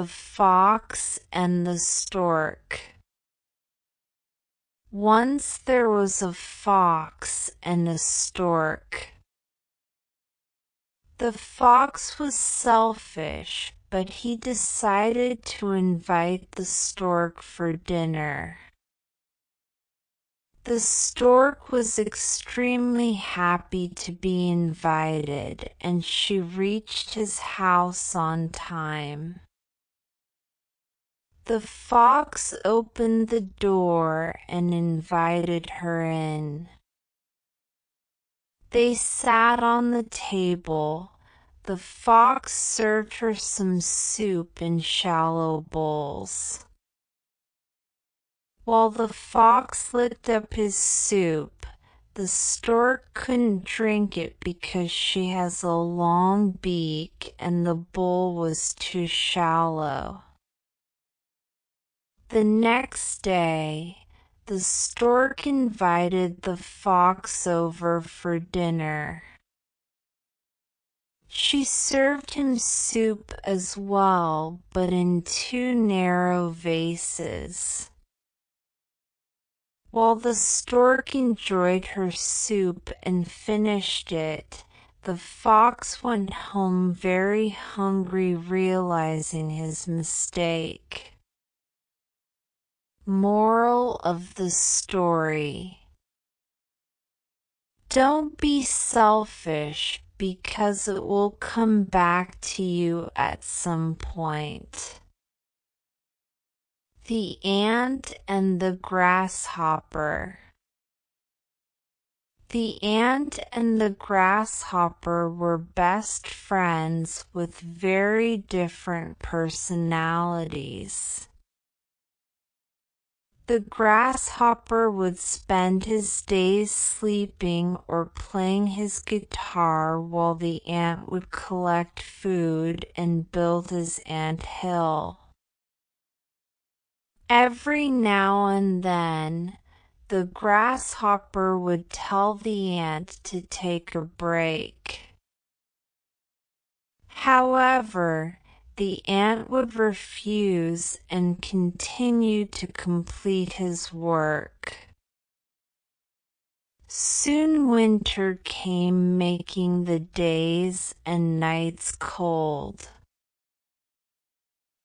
the Fox and the Stork. Once there was a fox and a stork. The fox was selfish, but he decided to invite the stork for dinner. The stork was extremely happy to be invited, and she reached his house on time. The fox opened the door and invited her in. They sat on the table. The fox served her some soup in shallow bowls. While the fox licked up his soup, the stork couldn't drink it because she has a long beak and the bowl was too shallow. The next day, the stork invited the fox over for dinner. She served him soup as well, but in 2 narrow vases. While the stork enjoyed her soup and finished it, the fox went home very hungry, realizing his mistake. Moral of the story: don't be selfish, because it will come back to you at some point. The Ant and the Grasshopper. The ant and the grasshopper were best friends with very different personalities. The grasshopper would spend his days sleeping or playing his guitar, while the ant would collect food and build his ant hill. Every now and then, the grasshopper would tell the ant to take a break. However, the ant would refuse and continue to complete his work. Soon winter came, making the days and nights cold.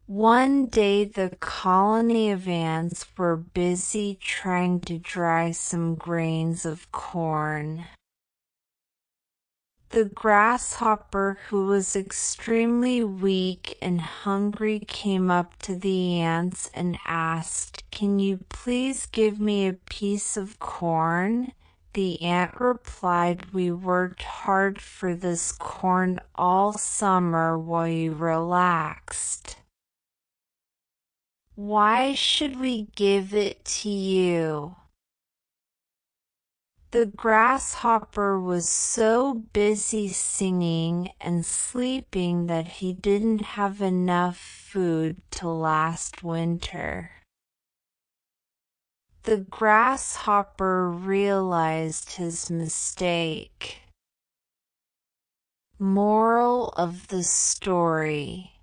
One day the colony of ants were busy trying to dry some grains of corn. The grasshopper, who was extremely weak and hungry, came up to the ants and asked, "Can you please give me a piece of corn?" The ant replied, "We worked hard for this corn all summer while you relaxed. Why should we give it to you?" The grasshopper was so busy singing and sleeping that he didn't have enough food to last winter. The grasshopper realized his mistake. Moral of the story: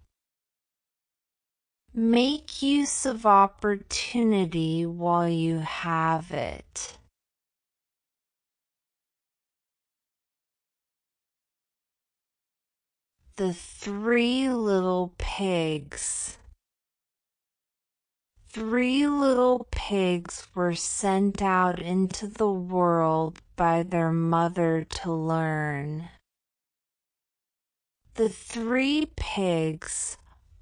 make use of opportunity while you have it. The 3 Little Pigs. 3 little pigs were sent out into the world by their mother to learn. The 3 pigs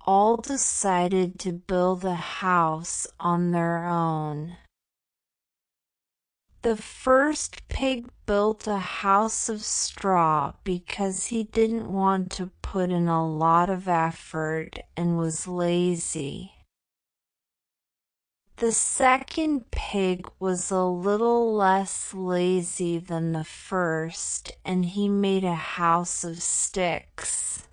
all decided to build a house on their own. The first pig built a house of straw because he didn't want to put in a lot of effort and was lazy. The second pig was a little less lazy than the first, and he made a house of sticks.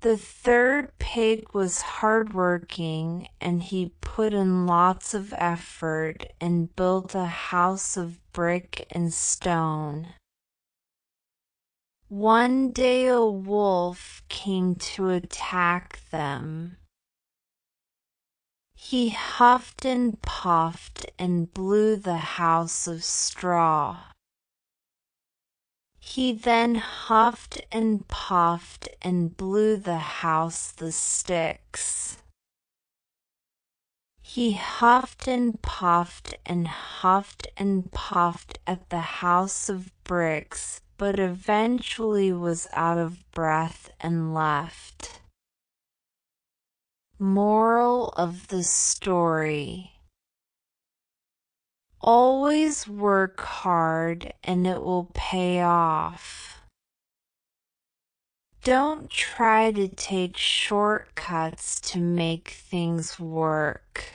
The third pig was hardworking, and he put in lots of effort and built a house of brick and stone. One day a wolf came to attack them. He huffed and puffed and blew the house of straw. He then huffed and puffed and blew the house the sticks. He huffed and puffed at the house of bricks, but eventually was out of breath and left. Moral of the story: always work hard and it will pay off. Don't try to take shortcuts to make things work.